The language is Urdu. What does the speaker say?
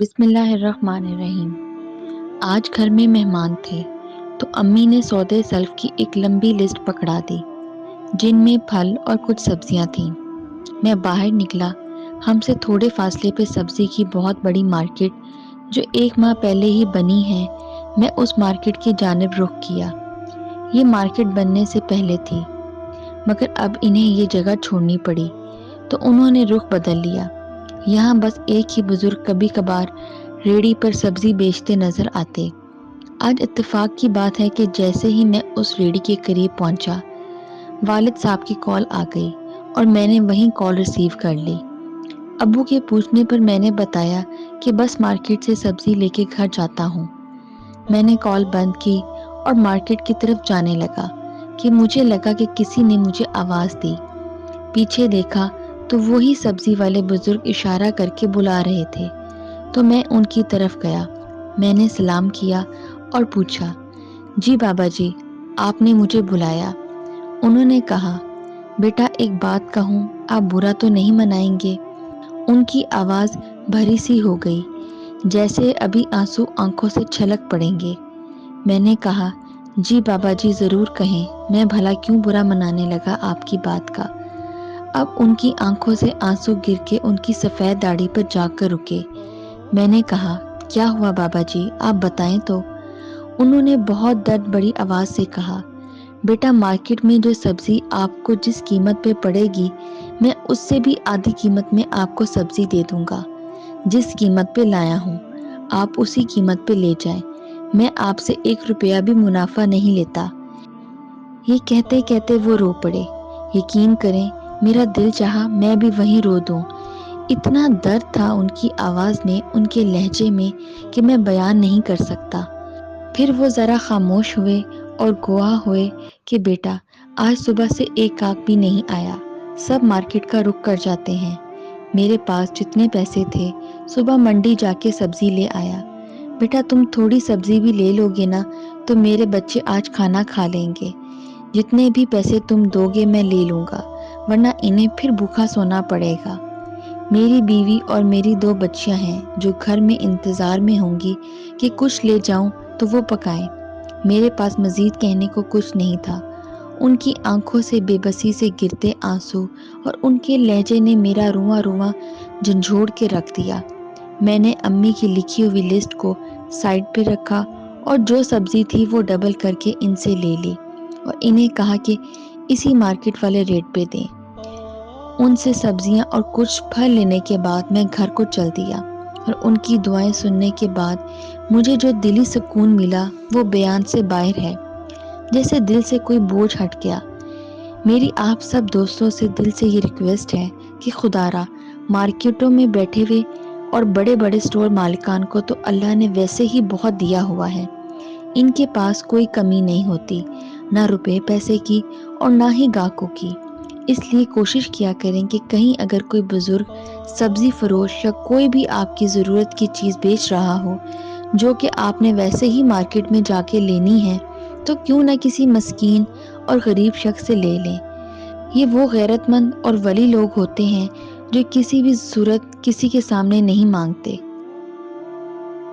بسم اللہ الرحمن الرحیم۔ آج گھر میں مہمان تھے تو امی نے سودے سلف کی ایک لمبی لسٹ پکڑا دی جن میں پھل اور کچھ سبزیاں تھیں۔ میں باہر نکلا۔ ہم سے تھوڑے فاصلے پہ سبزی کی بہت بڑی مارکیٹ جو 1 ماہ پہلے ہی بنی ہے، میں اس مارکیٹ کی جانب رخ کیا۔ یہ مارکیٹ بننے سے پہلے تھی مگر اب انہیں یہ جگہ چھوڑنی پڑی تو انہوں نے رخ بدل لیا۔ یہاں بس ایک ہی بزرگ کبھی کبھار ریڑھی پر سبزی بیچتے نظر آتے۔ آج اتفاق کی بات ہے کہ جیسے ہی میں اس ریڑھی کے قریب پہنچا، والد صاحب کی کال آ گئی اور میں نے وہیں کال ریسیو کر لی۔ ابو کے پوچھنے پر میں نے بتایا کہ بس مارکیٹ سے سبزی لے کے گھر جاتا ہوں۔ میں نے کال بند کی اور مارکیٹ کی طرف جانے لگا کہ مجھے لگا کہ کسی نے مجھے آواز دی۔ پیچھے دیکھا تو وہی سبزی والے بزرگ اشارہ کر کے بلا رہے تھے تو میں ان کی طرف گیا۔ میں نے سلام کیا اور پوچھا، جی بابا جی، آپ نے مجھے بلایا؟ انہوں نے کہا، بیٹا ایک بات کہوں، آپ برا تو نہیں منائیں گے؟ ان کی آواز بھری سی ہو گئی جیسے ابھی آنسو آنکھوں سے چھلک پڑیں گے۔ میں نے کہا، جی بابا جی ضرور کہیں، میں بھلا کیوں برا منانے لگا آپ کی بات کا؟ اب ان کی آنکھوں سے آنسو گر کے ان کی سفید داڑھی پر جا کر رکے۔ میں نے کہا، کیا ہوا بابا جی، آپ بتائیں تو؟ انہوں نے بہت درد بڑی آواز سے کہا، بیٹا مارکیٹ میں جو سبزی آپ کو جس قیمت پہ پڑے گی، میں اس سے بھی آدھی قیمت میں آپ کو سبزی دے دوں گا۔ جس قیمت پہ لایا ہوں آپ اسی قیمت پہ لے جائیں، میں آپ سے 1 روپیہ بھی منافع نہیں لیتا۔ یہ کہتے کہتے وہ رو پڑے۔ یقین کریں میرا دل چاہا میں بھی وہیں رو دوں۔ اتنا درد تھا ان کی آواز میں، ان کے لہجے میں کہ میں بیان نہیں کر سکتا۔ پھر وہ ذرا خاموش ہوئے اور گواہ ہوئے کہ بیٹا آج صبح سے ایک کاک بھی نہیں آیا، سب مارکیٹ کا رخ کر جاتے ہیں۔ میرے پاس جتنے پیسے تھے صبح منڈی جا کے سبزی لے آیا۔ بیٹا تم تھوڑی سبزی بھی لے لو گے نا تو میرے بچے آج کھانا کھا لیں گے۔ جتنے بھی پیسے تم دو گے میں لے لوں گا، ورنہ انہیں پھر بھوکا سونا پڑے گا۔ میری بیوی اور میری 2 بچیاں ہیں جو گھر میں انتظار میں ہوں گی کہ کچھ لے جاؤں تو وہ پکائیں۔ میرے پاس مزید کہنے کو کچھ نہیں تھا۔ ان کی آنکھوں سے بے بسی سے گرتے آنسو اور ان کے لہجے نے میرا رواں رواں جھنجھوڑ کے رکھ دیا۔ میں نے امی کی لکھی ہوئی لسٹ کو سائڈ پہ رکھا اور جو سبزی تھی وہ ڈبل کر کے ان سے لے لی اور انہیں کہا کہ اسی مارکیٹ والے ریٹ پہ دیں۔ ان سے سبزیاں اور کچھ پھل لینے کے بعد میں گھر کو چل دیا اور ان کی دعائیں سننے کے بعد مجھے جو دلی سکون ملا وہ بیان سے باہر ہے، جیسے دل سے کوئی بوجھ ہٹ گیا۔ میری آپ سب دوستوں سے دل سے یہ ریکویسٹ ہے کہ خدا را مارکیٹوں میں بیٹھے ہوئے اور بڑے بڑے سٹور مالکان کو تو اللہ نے ویسے ہی بہت دیا ہوا ہے، ان کے پاس کوئی کمی نہیں ہوتی، نہ روپے پیسے کی اور نہ ہی گاہکوں کی۔ اس لیے کوشش کیا کریں کہ کہیں اگر کوئی بزرگ سبزی فروش یا کوئی بھی آپ کی ضرورت کی چیز بیچ رہا ہو جو کہ آپ نے ویسے ہی مارکیٹ میں جا کے لینی ہے تو کیوں نہ کسی مسکین اور غریب شخص سے لے لیں۔ یہ وہ غیرت مند اور ولی لوگ ہوتے ہیں جو کسی بھی صورت کسی کے سامنے نہیں مانگتے۔